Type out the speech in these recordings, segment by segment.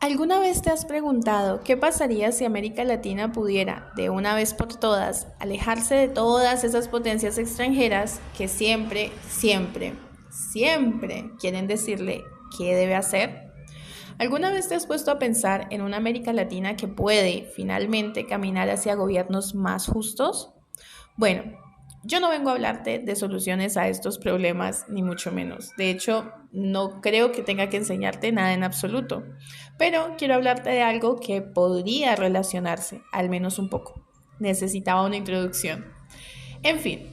¿Alguna vez te has preguntado qué pasaría si América Latina pudiera, de una vez por todas, alejarse de todas esas potencias extranjeras que siempre quieren decirle qué debe hacer? ¿Alguna vez te has puesto a pensar en una América Latina que puede finalmente caminar hacia gobiernos más justos? Bueno, yo no vengo a hablarte de soluciones a estos problemas, ni mucho menos. De hecho, no creo que tenga que enseñarte nada en absoluto. Pero quiero hablarte de algo que podría relacionarse, al menos un poco. Necesitaba una introducción. En fin,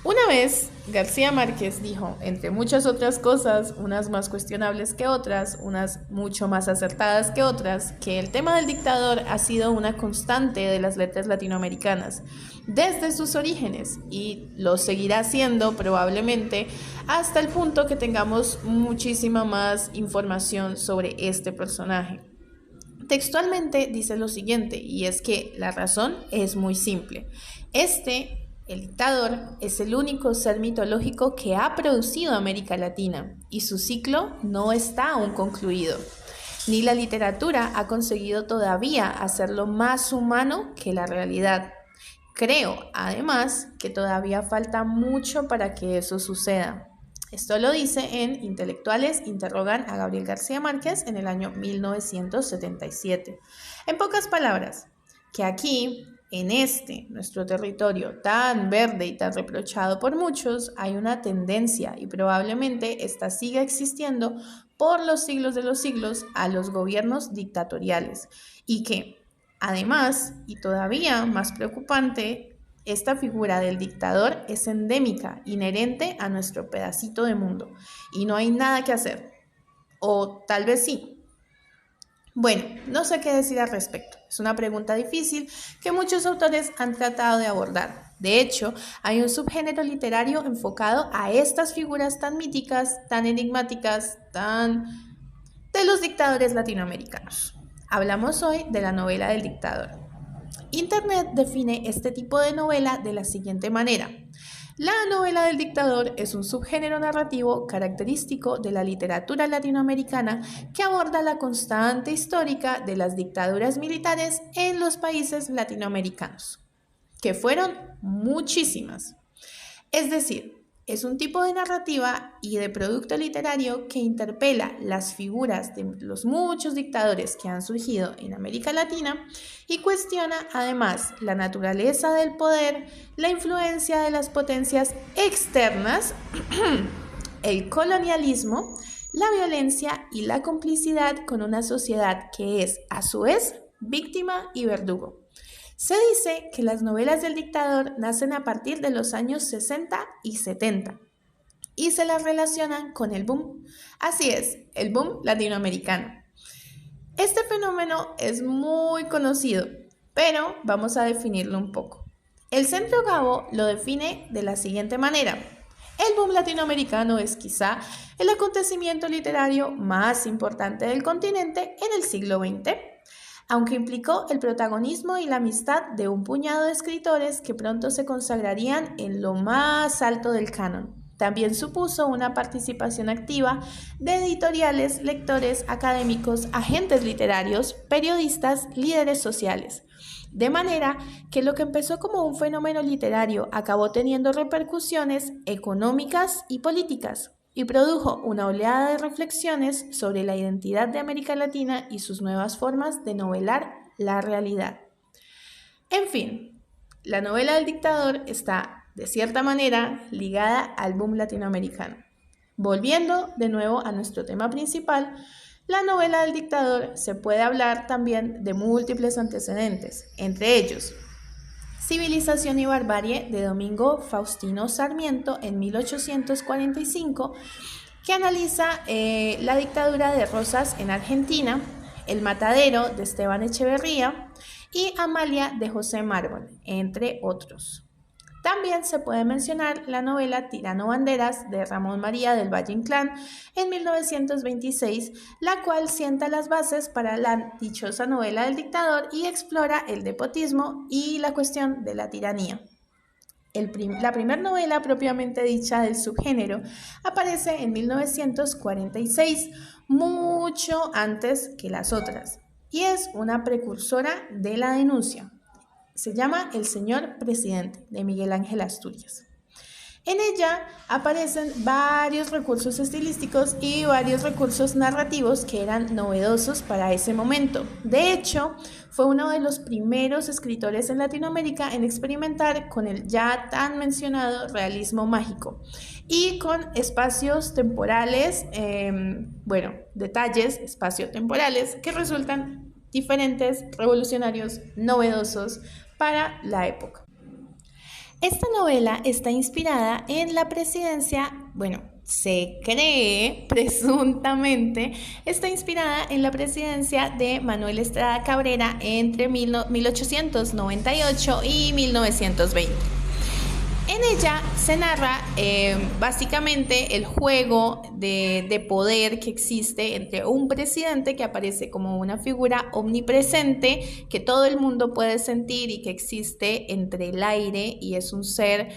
una vez García Márquez dijo, entre muchas otras cosas, unas más cuestionables que otras, unas mucho más acertadas que otras, que el tema del dictador ha sido una constante de las letras latinoamericanas desde sus orígenes y lo seguirá siendo probablemente hasta el punto que tengamos muchísima más información sobre este personaje. Textualmente dice lo siguiente, y es que la razón es muy simple. El dictador, es el único ser mitológico que ha producido América Latina, y su ciclo no está aún concluido. Ni la literatura ha conseguido todavía hacerlo más humano que la realidad. Creo, además, que todavía falta mucho para que eso suceda. Esto lo dice en Intelectuales interrogan a Gabriel García Márquez en el año 1977. En pocas palabras, que aquí, en nuestro territorio tan verde y tan reprochado por muchos, hay una tendencia y probablemente esta siga existiendo por los siglos de los siglos a los gobiernos dictatoriales y que además, y todavía más preocupante, esta figura del dictador es endémica, inherente a nuestro pedacito de mundo, y no hay nada que hacer. O tal vez sí. Bueno, no sé qué decir al respecto. Es una pregunta difícil que muchos autores han tratado de abordar. De hecho, hay un subgénero literario enfocado a estas figuras tan míticas, tan enigmáticas, tan de los dictadores latinoamericanos. Hablamos hoy de la novela del dictador. Internet define este tipo de novela de la siguiente manera. La novela del dictador es un subgénero narrativo característico de la literatura latinoamericana que aborda la constante histórica de las dictaduras militares en los países latinoamericanos, que fueron muchísimas. Es decir, es un tipo de narrativa y de producto literario que interpela las figuras de los muchos dictadores que han surgido en América Latina y cuestiona además la naturaleza del poder, la influencia de las potencias externas, el colonialismo, la violencia y la complicidad con una sociedad que es, a su vez, víctima y verdugo. Se dice que las novelas del dictador nacen a partir de los años 60 y 70 y se las relacionan con el boom. Así es, el boom latinoamericano. Este fenómeno es muy conocido, pero vamos a definirlo un poco. El Centro Gabo lo define de la siguiente manera. El boom latinoamericano es quizá el acontecimiento literario más importante del continente en el siglo XX, aunque implicó el protagonismo y la amistad de un puñado de escritores que pronto se consagrarían en lo más alto del canon. También supuso una participación activa de editoriales, lectores, académicos, agentes literarios, periodistas, líderes sociales. De manera que lo que empezó como un fenómeno literario acabó teniendo repercusiones económicas y políticas y produjo una oleada de reflexiones sobre la identidad de América Latina y sus nuevas formas de novelar la realidad. En fin, la novela del dictador está, de cierta manera, ligada al boom latinoamericano. Volviendo de nuevo a nuestro tema principal, la novela del dictador se puede hablar también de múltiples antecedentes, entre ellos Civilización y Barbarie de Domingo Faustino Sarmiento en 1845, que analiza la dictadura de Rosas en Argentina, El Matadero de Esteban Echeverría y Amalia de José Mármol, entre otros. También se puede mencionar la novela Tirano Banderas de Ramón María del Valle Inclán en 1926, la cual sienta las bases para la dichosa novela del dictador y explora el despotismo y la cuestión de la tiranía. La primera novela propiamente dicha del subgénero aparece en 1946, mucho antes que las otras, y es una precursora de la denuncia. Se llama El señor presidente, de Miguel Ángel Asturias. En ella aparecen varios recursos estilísticos y varios recursos narrativos que eran novedosos para ese momento. De hecho, fue uno de los primeros escritores en Latinoamérica en experimentar con el ya tan mencionado realismo mágico y con espacios temporales, detalles espaciotemporales que resultan diferentes, revolucionarios, novedosos para la época. Esta novela está inspirada en la presidencia, se cree presuntamente, está inspirada en la presidencia de Manuel Estrada Cabrera entre 1898 y 1920. En ella se narra básicamente el juego de poder que existe entre un presidente que aparece como una figura omnipresente que todo el mundo puede sentir y que existe entre el aire y es un ser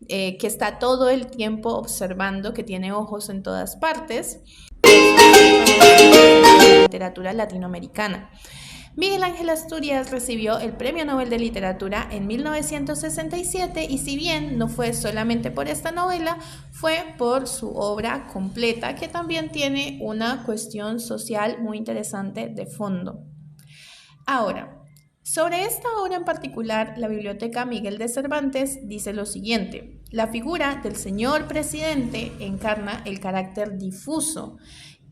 que está todo el tiempo observando, que tiene ojos en todas partes. La literatura latinoamericana. Miguel Ángel Asturias recibió el Premio Nobel de Literatura en 1967 y si bien no fue solamente por esta novela, fue por su obra completa que también tiene una cuestión social muy interesante de fondo. Ahora, sobre esta obra en particular, la Biblioteca Miguel de Cervantes dice lo siguiente: la figura del señor presidente encarna el carácter difuso,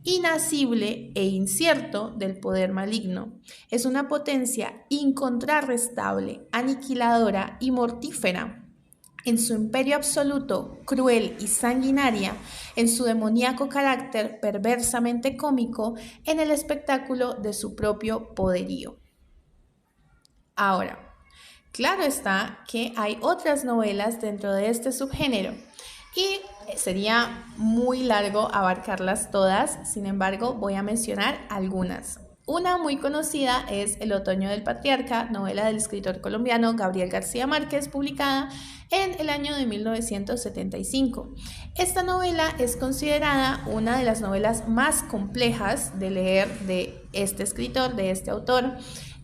inasible e incierto del poder maligno. Es una potencia incontrarrestable, aniquiladora y mortífera. En su imperio absoluto, cruel y sanguinaria, en su demoníaco carácter perversamente cómico, en el espectáculo de su propio poderío. Ahora, claro está que hay otras novelas dentro de este subgénero y sería muy largo abarcarlas todas, sin embargo voy a mencionar algunas. Una muy conocida es El otoño del patriarca, novela del escritor colombiano Gabriel García Márquez, publicada en el año de 1975. Esta novela es considerada una de las novelas más complejas de leer de este escritor, de este autor,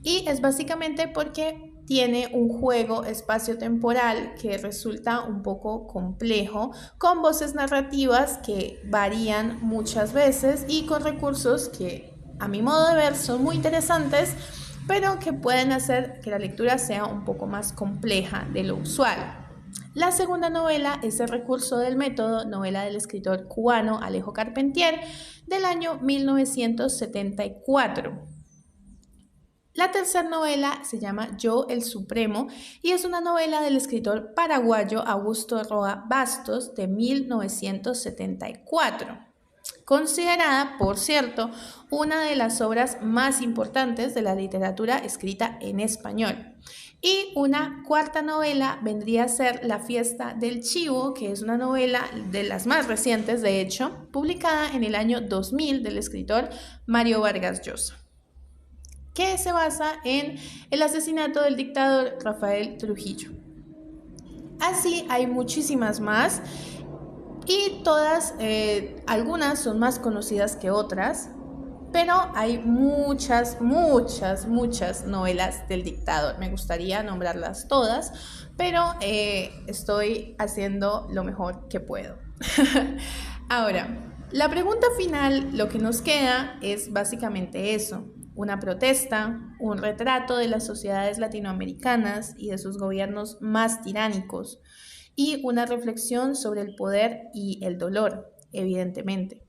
y es básicamente porque tiene un juego espacio-temporal que resulta un poco complejo, con voces narrativas que varían muchas veces y con recursos que, a mi modo de ver, son muy interesantes, pero que pueden hacer que la lectura sea un poco más compleja de lo usual. La segunda novela es El recurso del método, novela del escritor cubano Alejo Carpentier, del año 1974. La tercera novela se llama Yo el Supremo y es una novela del escritor paraguayo Augusto Roa Bastos de 1974. Considerada, por cierto, una de las obras más importantes de la literatura escrita en español. Y una cuarta novela vendría a ser La fiesta del chivo, que es una novela de las más recientes, de hecho, publicada en el año 2000 del escritor Mario Vargas Llosa, que se basa en el asesinato del dictador Rafael Trujillo. Así hay muchísimas más y todas, algunas son más conocidas que otras, pero hay muchas novelas del dictador. Me gustaría nombrarlas todas, pero estoy haciendo lo mejor que puedo. Ahora, la pregunta final, lo que nos queda es básicamente eso: una protesta, un retrato de las sociedades latinoamericanas y de sus gobiernos más tiránicos, y una reflexión sobre el poder y el dolor, evidentemente.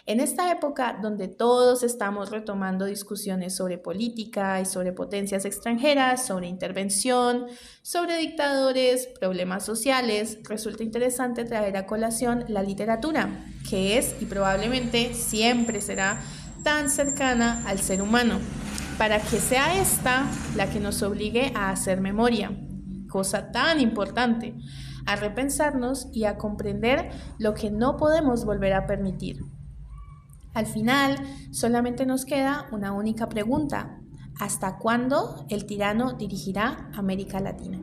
En esta época donde todos estamos retomando discusiones sobre política y sobre potencias extranjeras, sobre intervención, sobre dictadores, problemas sociales, resulta interesante traer a colación la literatura, que es y probablemente siempre será tan cercana al ser humano, para que sea esta la que nos obligue a hacer memoria, cosa tan importante, a repensarnos y a comprender lo que no podemos volver a permitir. Al final, solamente nos queda una única pregunta: ¿hasta cuándo el tirano dirigirá América Latina?